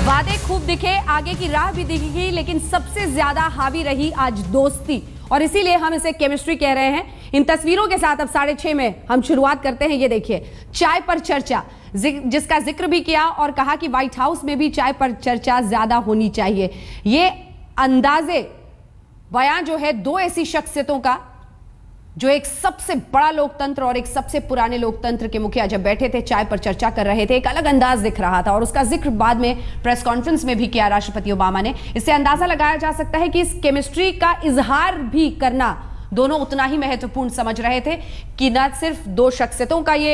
वादे खूब दिखे, आगे की राह भी दिखी, लेकिन सबसे ज्यादा हावी रही आज दोस्ती, और इसीलिए हम इसे केमिस्ट्री कह रहे हैं। इन तस्वीरों के साथ अब 6:30 में हम शुरुआत करते हैं। ये देखिए, चाय पर चर्चा, जिसका जिक्र भी किया और कहा कि व्हाइट हाउस में भी चाय पर चर्चा ज्यादा होनी चाहिए। ये अंदाजे बयां जो है दो ऐसी शख्सियतों का, जो एक सबसे बड़ा लोकतंत्र और एक सबसे पुराने लोकतंत्र के मुखिया जब बैठे थे, चाय पर चर्चा कर रहे थे, एक अलग अंदाज दिख रहा था, और उसका जिक्र बाद में प्रेस कॉन्फ्रेंस में भी किया राष्ट्रपति ओबामा ने। इससे अंदाजा लगाया जा सकता है कि इस केमिस्ट्री का इजहार भी करना दोनों उतना ही महत्वपूर्ण समझ रहे थे कि न सिर्फ दो शख्सियतों का ये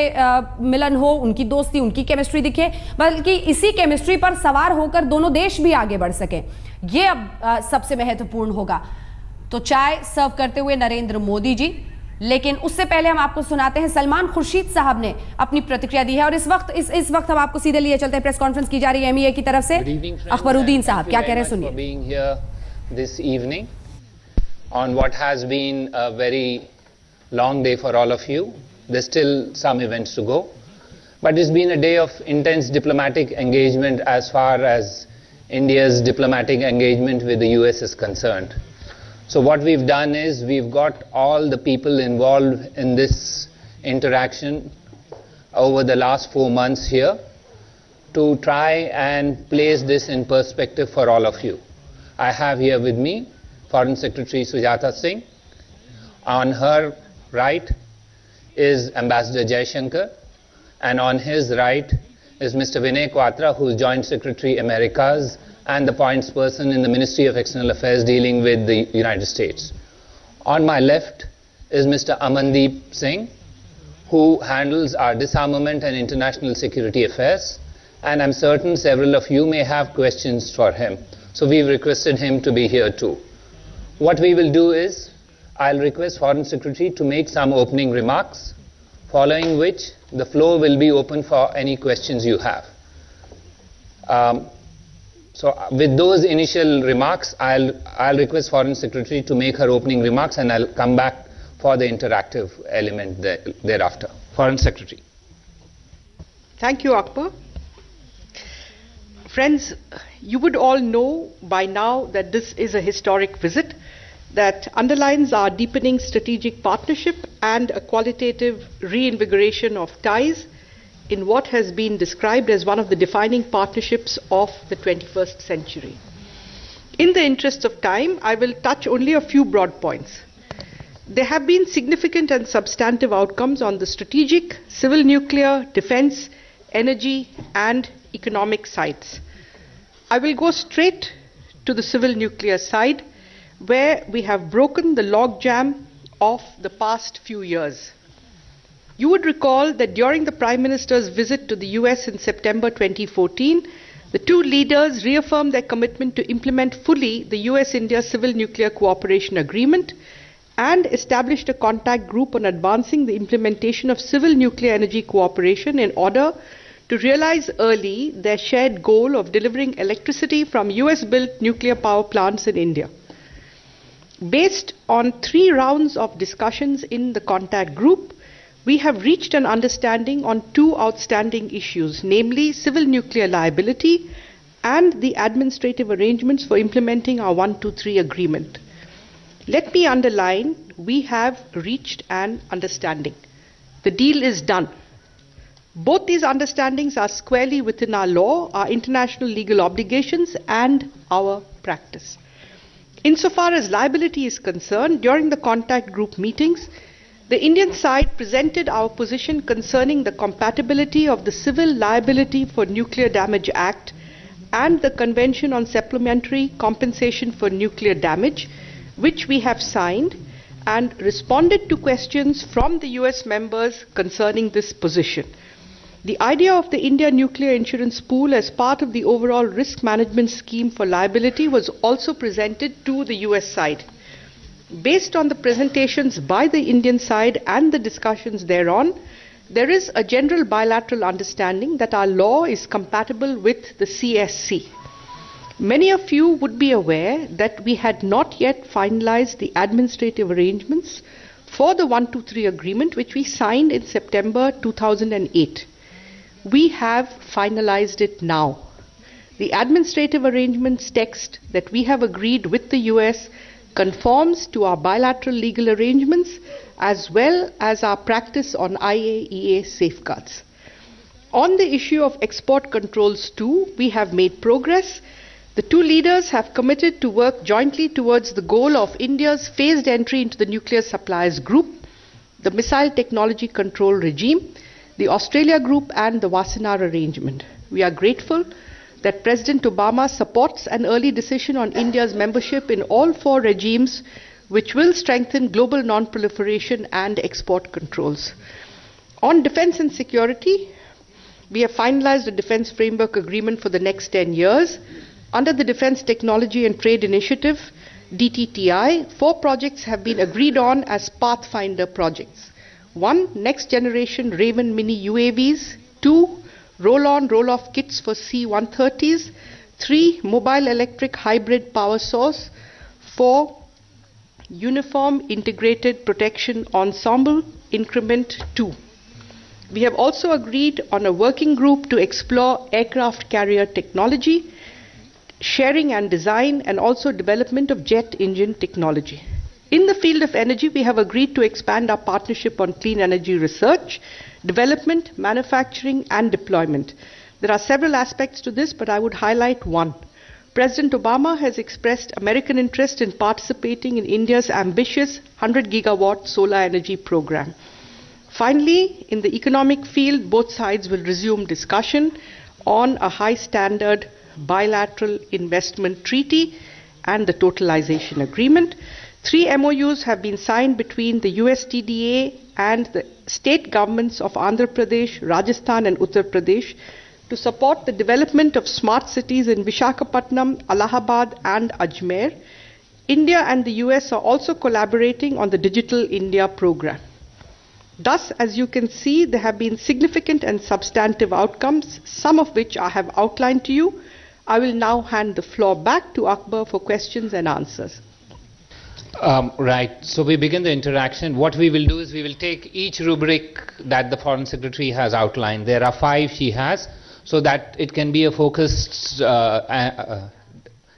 मिलन हो, उनकी दोस्ती, उनकी केमिस्ट्री दिखे, बल्कि इसी केमिस्ट्री पर सवार होकर दोनों देश भी आगे बढ़ सके। ये अब सबसे महत्वपूर्ण होगा। तो चाय सर्व करते हुए नरेंद्र मोदी जी, लेकिन उससे पहले हम आपको सुनाते हैं, सलमान खुर्शीद साहब ने अपनी प्रतिक्रिया दी है, और इस वक्त हम आपको सीधे लिए चलते हैं। प्रेस कॉन्फ्रेंस की जा रही है एमईए की तरफ से। अकबरुद्दीन साहब क्या कह रहे हैं, सुनिए। This evening on what has been a very long day for all of you. There's still some events to go, but it's been a day of intense diplomatic engagement as far as India's diplomatic engagement with the US is concerned. So what we've done is we've got all the people involved in this interaction over the last 4 months here to try and place this in perspective for all of you. I have here with me Foreign Secretary Sujata Singh. On her right is Ambassador Jaishankar, and on his right is Mr. Vinay Quatra, who is Joint Secretary Americas and the points person in the Ministry of External Affairs dealing with the United States. On my left is Mr. Amandeep Singh, who handles our disarmament and international security affairs, and I'm certain several of you may have questions for him. So we've requested him to be here too. What we will do is, I'll request Foreign Secretary to make some opening remarks, following which the floor will be open for any questions you have. So with those initial remarks, I'll request Foreign Secretary to make her opening remarks, and I'll come back for the interactive element thereafter. Foreign Secretary. Thank you, Akbar. Friends, you would all know by now that this is a historic visit that underlines our deepening strategic partnership and a qualitative reinvigoration of ties in what has been described as one of the defining partnerships of the 21st century. In the interest of time, I will touch only a few broad points. There have been significant and substantive outcomes on the strategic, civil nuclear, defense, energy, and economic sides. I will go straight to the civil nuclear side, where we have broken the logjam of the past few years. You would recall that during the Prime Minister's visit to the US in September 2014, the two leaders reaffirmed their commitment to implement fully the US-India Civil Nuclear Cooperation Agreement and established a contact group on advancing the implementation of civil nuclear energy cooperation in order to realize early their shared goal of delivering electricity from US-built nuclear power plants in India. Based on 3 rounds of discussions in the contact group, we have reached an understanding on 2 outstanding issues, namely civil nuclear liability and the administrative arrangements for implementing our 123 agreement. Let me underline, we have reached an understanding. The deal is done. Both these understandings are squarely within our law, our international legal obligations, and our practice. Insofar as liability is concerned, during the contact group meetings, the Indian side presented our position concerning the compatibility of the Civil Liability for Nuclear Damage Act and the Convention on Supplementary Compensation for Nuclear Damage, which we have signed, and responded to questions from the US members concerning this position. The idea of the India Nuclear Insurance Pool as part of the overall risk management scheme for liability was also presented to the US side. Based on the presentations by the Indian side and the discussions thereon, there is a general bilateral understanding that our law is compatible with the CSC. Many of you would be aware that we had not yet finalized the administrative arrangements for the 123 agreement, which we signed in September 2008. We have finalized it now. The administrative arrangements text that we have agreed with the US conforms to our bilateral legal arrangements as well as our practice on IAEA safeguards. On the issue of export controls too, we have made progress. The two leaders have committed to work jointly towards the goal of India's phased entry into the nuclear suppliers group, the missile technology control regime, the Australia group and the Wassenaar arrangement. We are grateful that President Obama supports an early decision on India's membership in all four regimes, which will strengthen global non-proliferation and export controls. On defense and security, we have finalized a defense framework agreement for the next 10 years. Under the Defense Technology and Trade Initiative, DTTI, 4 projects have been agreed on as Pathfinder projects. 1, next generation Raven mini UAVs. 2, roll-on, roll-off kits for C-130s. 3, mobile electric hybrid power source. 4, uniform integrated protection ensemble, increment 2. We have also agreed on a working group to explore aircraft carrier technology, sharing and design, and also development of jet engine technology. In the field of energy, we have agreed to expand our partnership on clean energy research, development, manufacturing, and deployment. There are several aspects to this, but I would highlight one. President Obama has expressed American interest in participating in India's ambitious 100 gigawatt solar energy program. Finally, in the economic field, both sides will resume discussion on a high standard bilateral investment treaty and the totalization agreement. 3 MOUs have been signed between the USTDA and the state governments of Andhra Pradesh, Rajasthan and Uttar Pradesh to support the development of smart cities in Visakhapatnam, Allahabad and Ajmer. India and the US are also collaborating on the Digital India program. Thus, as you can see, there have been significant and substantive outcomes, some of which I have outlined to you. I will now hand the floor back to Akbar for questions and answers. Right. So we begin the interaction. What we will do is we will take each rubric that the Foreign Secretary has outlined. There are 5 she has, so that it can be a focused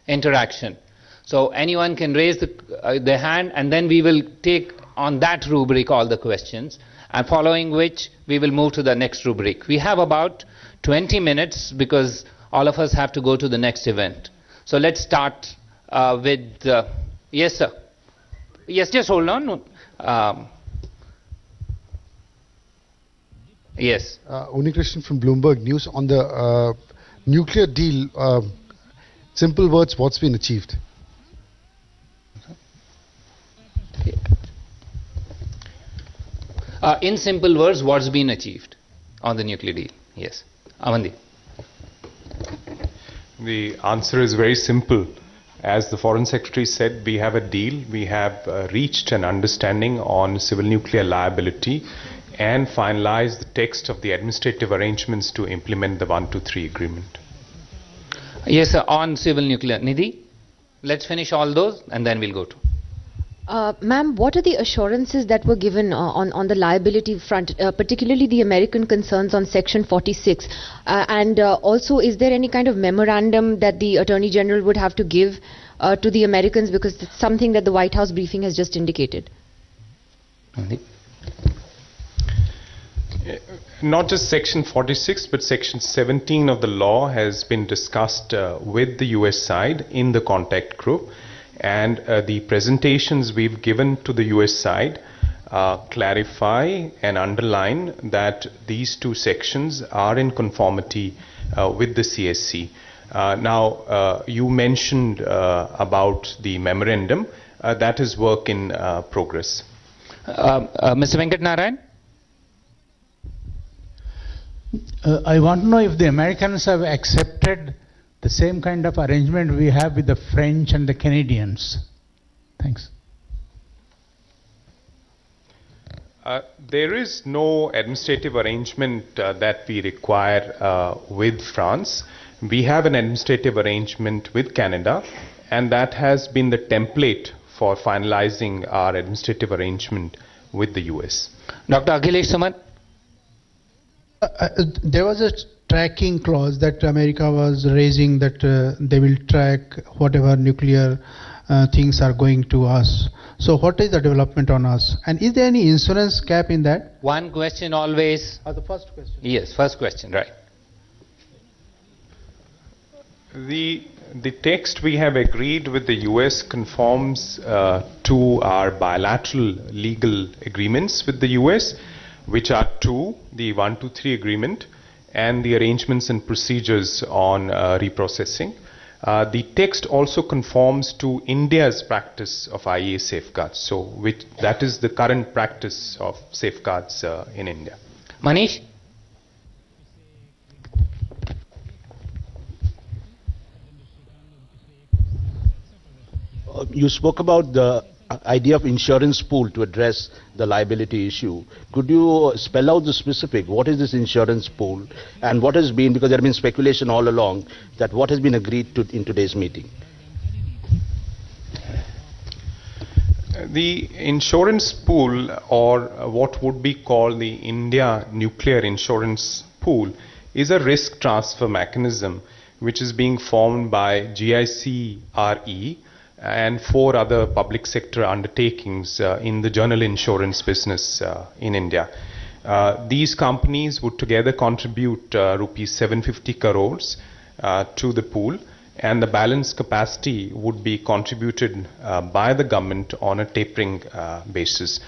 interaction. So anyone can raise their hand, and then we will take on that rubric all the questions, and following which we will move to the next rubric. We have about 20 minutes because all of us have to go to the next event. So let's start with, yes sir. Yes, just hold on. Yes. Unikrishnan from Bloomberg News. On the nuclear deal, simple words, what's been achieved? In simple words, what's been achieved on the nuclear deal? Yes. Amandi. The answer is very simple. As the Foreign Secretary said, we have a deal. We have reached an understanding on civil nuclear liability and finalized the text of the administrative arrangements to implement the 123 agreement. Yes, sir. On civil nuclear. Nidhi, let's finish all those and then we'll go to. Ma'am, what are the assurances that were given on the liability front, particularly the American concerns on Section 46? And also, is there any kind of memorandum that the Attorney General would have to give to the Americans, because it's something that the White House briefing has just indicated? Not just Section 46, but Section 17 of the law has been discussed with the US side in the contact group. And the presentations we've given to the US side clarify and underline that these 2 sections are in conformity with the CSC. Now, you mentioned about the memorandum. That is work in progress. Mr. Venkat Narayan? I want to know if the Americans have accepted the same kind of arrangement we have with the French and the Canadians. Thanks. There is no administrative arrangement that we require with France. We have an administrative arrangement with Canada, and that has been the template for finalizing our administrative arrangement with the US. Dr. Akhilesh Suman? There was a tracking clause that America was raising, that they will track whatever nuclear things are going to us. So what is the development on us? And is there any insurance cap in that? One question always. The first question. Yes, first question, right. The text we have agreed with the US conforms to our bilateral legal agreements with the US, which are two: the 123 agreement and the arrangements and procedures on reprocessing. The text also conforms to India's practice of IEA safeguards, so that is the current practice of safeguards in India. Manish? You spoke about the idea of insurance pool to address the liability issue. Could you spell out the specific? What is this insurance pool, and what has been, because there has been speculation all along, that what has been agreed to in today's meeting? The insurance pool, or what would be called the India Nuclear Insurance Pool, is a risk transfer mechanism which is being formed by GIC-RE and 4 other public sector undertakings in the general insurance business in India. These companies would together contribute rupees 750 crores to the pool, and the balance capacity would be contributed by the government on a tapering basis.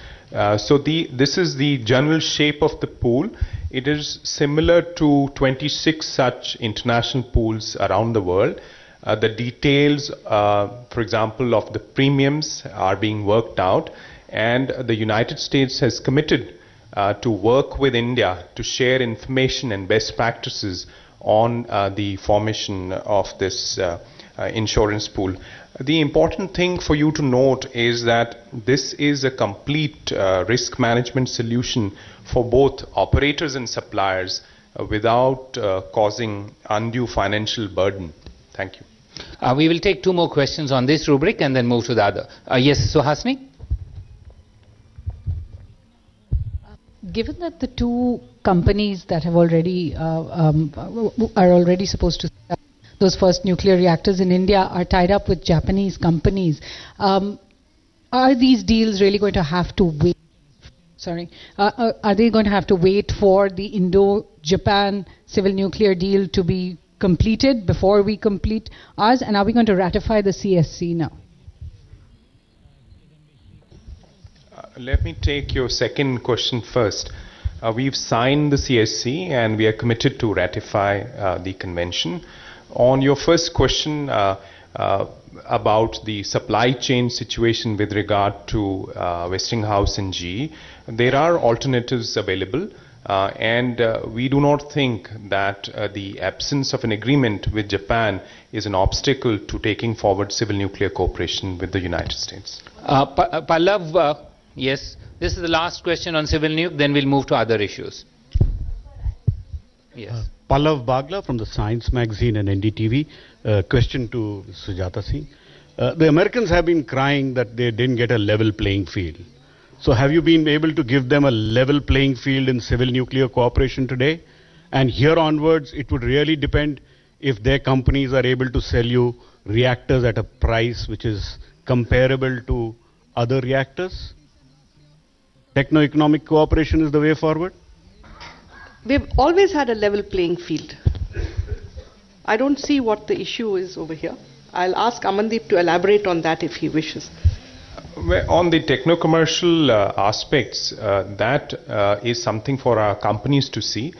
So this is the general shape of the pool. It is similar to 26 such international pools around the world. The details, for example, of the premiums are being worked out, and the United States has committed to work with India to share information and best practices on the formation of this insurance pool. The important thing for you to note is that this is a complete risk management solution for both operators and suppliers without causing undue financial burden. Thank you. We will take 2 more questions on this rubric and then move to the other. Yes, Suhasini? Given that the 2 companies that have already are already supposed to set up those first nuclear reactors in India are tied up with Japanese companies, are these deals really going to have to wait? Are they going to have to wait for the Indo-Japan civil nuclear deal to be completed before we complete ours, and are we going to ratify the CSC now? Let me take your second question first. We've signed the CSC and we are committed to ratify the convention. On your first question about the supply chain situation with regard to Westinghouse and GE, there are alternatives available. And we do not think that the absence of an agreement with Japan is an obstacle to taking forward civil nuclear cooperation with the United States. Pallav, yes, this is the last question on civil nuke, then we'll move to other issues. Yes. Pallav Bagla from the Science Magazine and NDTV. Question to Sujata Singh. The Americans have been crying that they didn't get a level playing field. So have you been able to give them a level playing field in civil nuclear cooperation today? And here onwards, it would really depend if their companies are able to sell you reactors at a price which is comparable to other reactors? Techno-economic cooperation is the way forward? We've always had a level playing field. I don't see what the issue is over here. I'll ask Amandeep to elaborate on that if he wishes. On the techno-commercial aspects, that is something for our companies to see,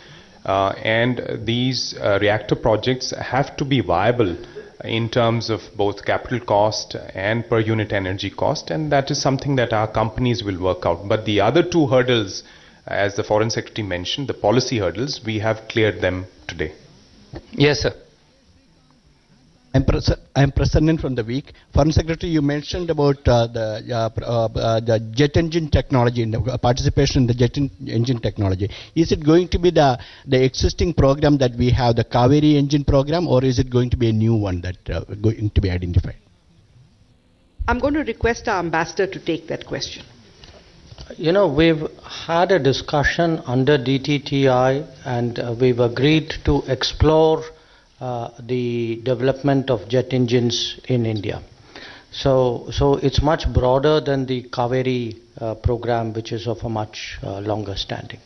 and these reactor projects have to be viable in terms of both capital cost and per unit energy cost, and that is something that our companies will work out. But the other 2 hurdles, as the Foreign Secretary mentioned, the policy hurdles, we have cleared them today. Yes, sir. I'm Prasannan from the Week. Foreign Secretary, you mentioned about the jet engine technology, participation in the jet engine technology. Is it going to be the existing program that we have, the Kaveri engine program, or is it going to be a new one that going to be identified? I'm going to request our ambassador to take that question. You know, we've had a discussion under DTTI and we've agreed to explore the development of jet engines in India. So it's much broader than the Kaveri program, which is of a much longer standing.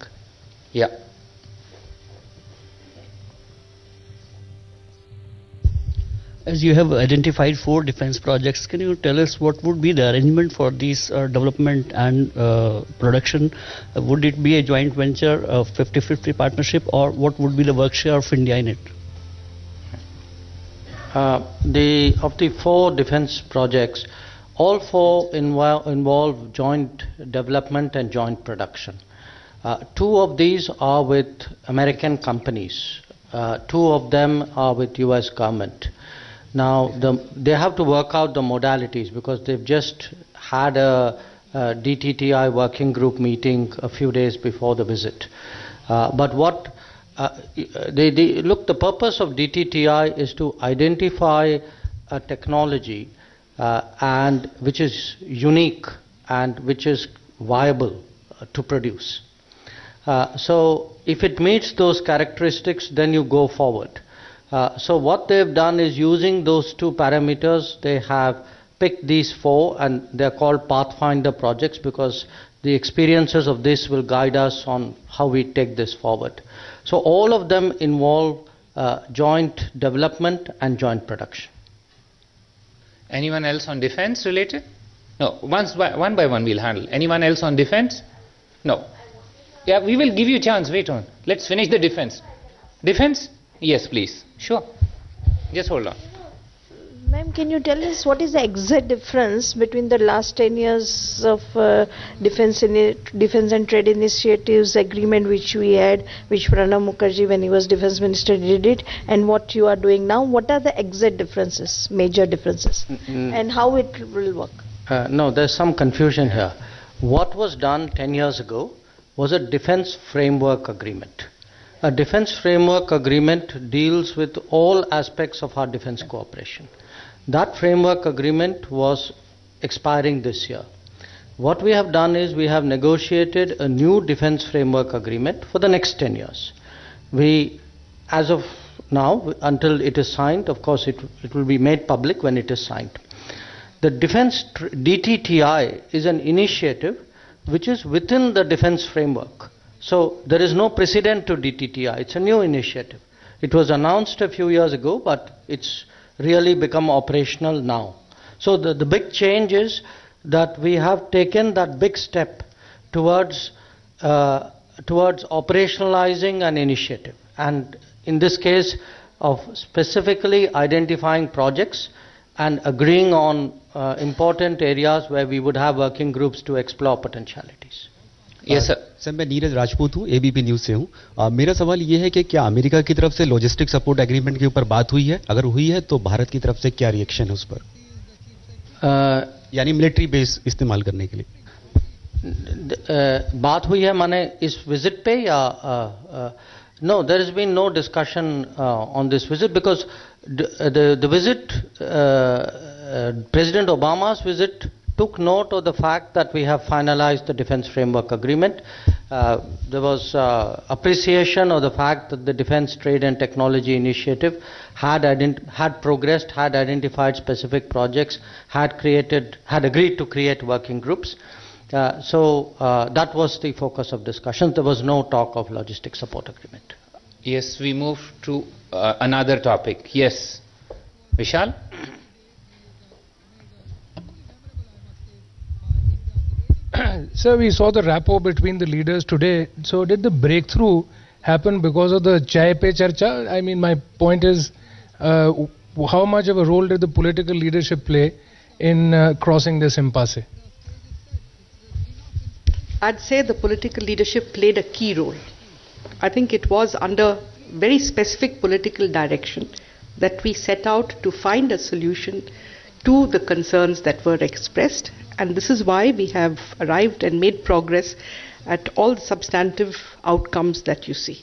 Yeah. As you have identified 4 defense projects, can you tell us what would be the arrangement for these development and production? Would it be a joint venture, a 50-50 partnership, or what would be the work share of India in it? Of the 4 defense projects, all 4 involve joint development and joint production. 2 of these are with American companies. 2 of them are with US government. Now, they have to work out the modalities because they've just had a DTTI working group meeting a few days before the visit. But what the purpose of DTTI is to identify a technology and which is unique and which is viable to produce. So if it meets those characteristics, then you go forward. So what they've done is, using those 2 parameters, they have picked these 4 and they're called Pathfinder projects because the experiences of this will guide us on how we take this forward. So all of them involve joint development and joint production. Anyone else on defense related? No, one by one we'll handle. Anyone else on defense? No. Yeah, we will give you a chance. Wait on. Let's finish the defense. Defense? Yes, please. Sure. Just hold on. Ma'am, can you tell us what is the exact difference between the last 10 years of defense and trade initiatives agreement which we had, which Pranab Mukherjee, when he was defense minister, did it, and what you are doing now? What are the exact differences, major differences, and how it will work? No, there's some confusion here. What was done 10 years ago was a defense framework agreement. A defense framework agreement deals with all aspects of our defense cooperation. That framework agreement was expiring this year. What we have done is we have negotiated a new defense framework agreement for the next 10 years. We, as of now, until it is signed, of course it will be made public when it is signed. The defense DTTI is an initiative which is within the defense framework. So there is no precedent to DTTI. It's a new initiative. It was announced a few years ago, but it's really become operational now. So the big change is that we have taken that big step towards operationalizing an initiative, and in this case of specifically identifying projects and agreeing on important areas where we would have working groups to explore potentialities. Yes, sir. Sir, मैं नीरज राजपूत हूँ, ABP news से हूँ। मेरा सवाल ये है कि क्या अमेरिका की तरफ से लॉजिस्टिक सपोर्ट एग्रीमेंट के ऊपर बात हुई है? अगर हुई है तो भारत की तरफ से क्या रिएक्शन है उस पर, यानी मिलिट्री बेस इस्तेमाल करने के लिए? बात हुई है माने इस विजिट पे या no, there has been no discussion on this visit because the visit, President Obama's visit took note of the fact that we have finalized the defense framework agreement. There was appreciation of the fact that the Defense Trade and Technology Initiative had progressed, had identified specific projects, had agreed to create working groups. So that was the focus of discussions. There was no talk of logistic support agreement. Yes, we move to another topic. Yes, Vishal? Sir, we saw the rapport between the leaders today. So did the breakthrough happen because of the Chai Pe Charcha? I mean, my point is, how much of a role did the political leadership play in crossing this impasse? I'd say the political leadership played a key role. I think it was under very specific political direction that we set out to find a solution to the concerns that were expressed, and this is why we have arrived and made progress at all the substantive outcomes that you see.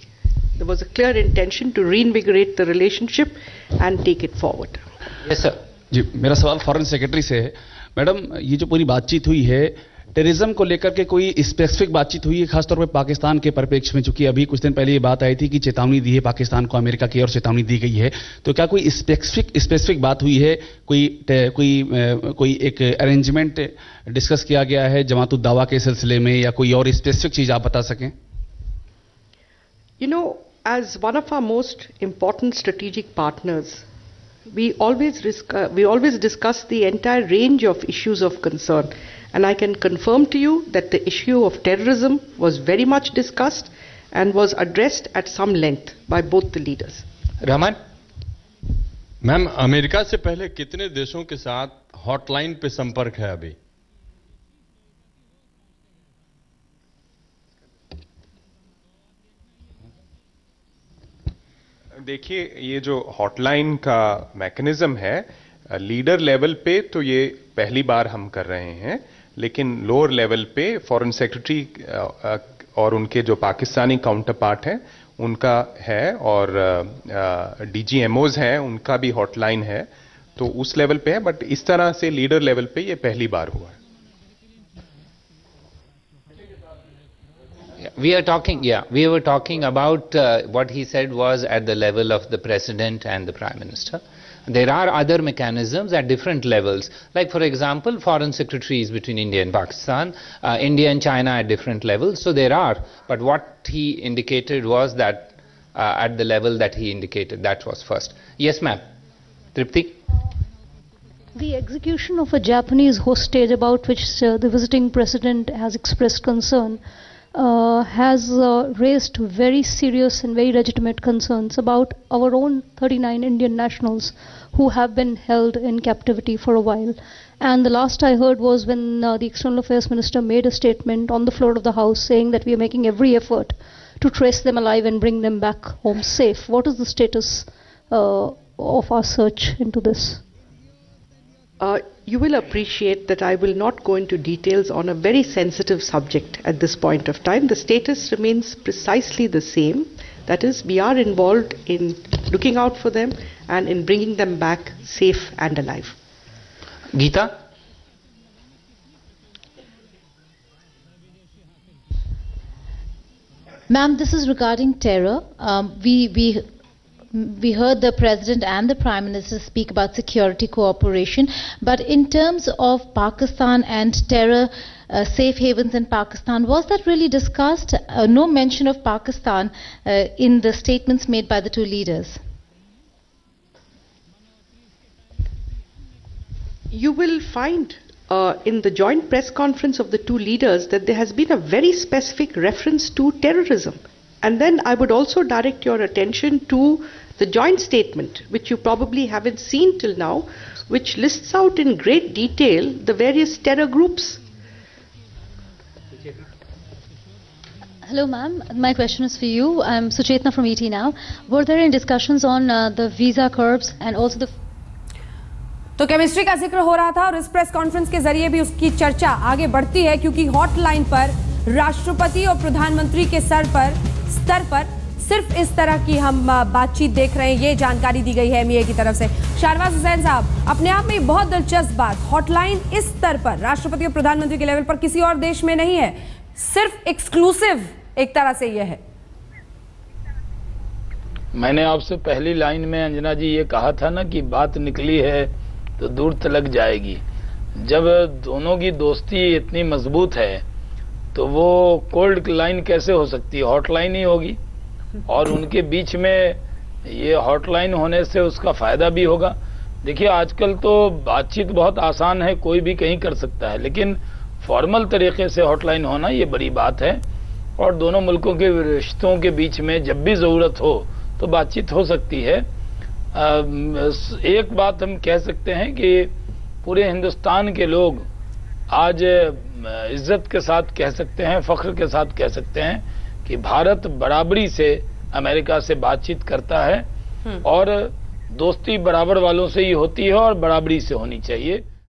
There was a clear intention to reinvigorate the relationship and take it forward. Yes, sir. जी, मेरा सवाल foreign secretary से है। Madam, ये जो पूरी बातचीत हुई है, टेररिज्म को लेकर के कोई स्पेसिफिक बातचीत हुई है, खासतौर पे पाकिस्तान के परिप्रेक्ष्य में? चूंकि अभी कुछ दिन पहले ये बात आई थी कि चेतावनी दी है पाकिस्तान को, अमेरिका की ओर चेतावनी दी गई है, तो क्या कोई स्पेसिफिक बात हुई है, कोई एक अरेंजमेंट डिस्कस किया गया है जमातुद दावा के सिलसिले में, या कोई और स्पेसिफिक चीज आप बता सकें? You know, as one of our most important strategic partners, we always discuss the entire range of issues of concern. And I can confirm to you that the issue of terrorism was very much discussed and was addressed at some length by both the leaders. Rahman? Ma'am, America से पहले कितने देशों के साथ hotline पे संपर्क है अभी? देखिए, ये जो हॉटलाइन का मैकेनिज्म है, लीडर लेवल पे तो ये पहली बार हम कर रहे हैं, लेकिन लोअर लेवल पे फॉरेन सेक्रेटरी और उनके जो पाकिस्तानी काउंटर पार्ट हैं उनका है, और DGMOs हैं उनका भी हॉटलाइन है, तो उस लेवल पे है। बट इस तरह से लीडर लेवल पे ये पहली बार हुआ है। We were talking about what he said was at the level of the president and the prime minister. There are other mechanisms at different levels, like for example foreign secretaries between India and Pakistan, India and China at different levels. So there are, but what he indicated was that at the level that he indicated, that was first. Yes, ma'am. Tripti? The execution of a Japanese hostage about which the visiting president has expressed concern has raised very serious and very legitimate concerns about our own 39 Indian nationals who have been held in captivity for a while. And the last I heard was when the External Affairs Minister made a statement on the floor of the House saying that we are making every effort to trace them alive and bring them back home safe. What is the status of our search into this? You will appreciate that I will not go into details on a very sensitive subject at this point of time. The status remains precisely the same. That is, we are involved in looking out for them and in bringing them back safe and alive. Geeta? Ma'am, this is regarding terror. We heard the President and the Prime Minister speak about security cooperation, but in terms of Pakistan and terror, safe havens in Pakistan, was that really discussed? No mention of Pakistan in the statements made by the two leaders. You will find in the joint press conference of the two leaders that there has been a very specific reference to terrorism. And then I would also direct your attention to the joint statement, which you probably haven't seen till now, which lists out in great detail the various terror groups. Hello ma'am, my question is for you. I'm Suchetna from ET Now. Were there any discussions on the visa curbs and also the... तो chemistry का जिक्र हो रहा था और इस press conference के जरिए भी उसकी चर्चा आगे बढ़ती है, क्योंकि हॉटलाइन पर राष्ट्रपति और प्रधानमंत्री के स्तर पर सिर्फ इस तरह की हम बातचीत देख रहे हैं। ये जानकारी दी गई है MEA की तरफ से। शाहनवाज हुसैन साहब, अपने आप में बहुत दिलचस्प बात, हॉटलाइन इस स्तर पर राष्ट्रपति और प्रधानमंत्री के लेवल पर किसी और देश में नहीं है, सिर्फ एक्सक्लूसिव एक तरह से यह है। मैंने आपसे पहली लाइन में अंजना जी ये कहा था ना कि बात निकली है तो दूर तलक जाएगी। जब दोनों की दोस्ती इतनी मजबूत है तो वो कोल्ड लाइन कैसे हो सकती है, हॉटलाइन ही होगी। और उनके बीच में ये हॉटलाइन होने से उसका फायदा भी होगा। देखिए, आजकल तो बातचीत बहुत आसान है, कोई भी कहीं कर सकता है, लेकिन फॉर्मल तरीके से हॉटलाइन होना ये बड़ी बात है। और दोनों मुल्कों के रिश्तों के बीच में जब भी ज़रूरत हो तो बातचीत हो सकती है। एक बात हम कह सकते हैं कि पूरे हिंदुस्तान के लोग आज इज्जत के साथ कह सकते हैं, फख्र के साथ कह सकते हैं कि भारत बराबरी से अमेरिका से बातचीत करता है और दोस्ती बराबर वालों से ही होती है और बराबरी से होनी चाहिए।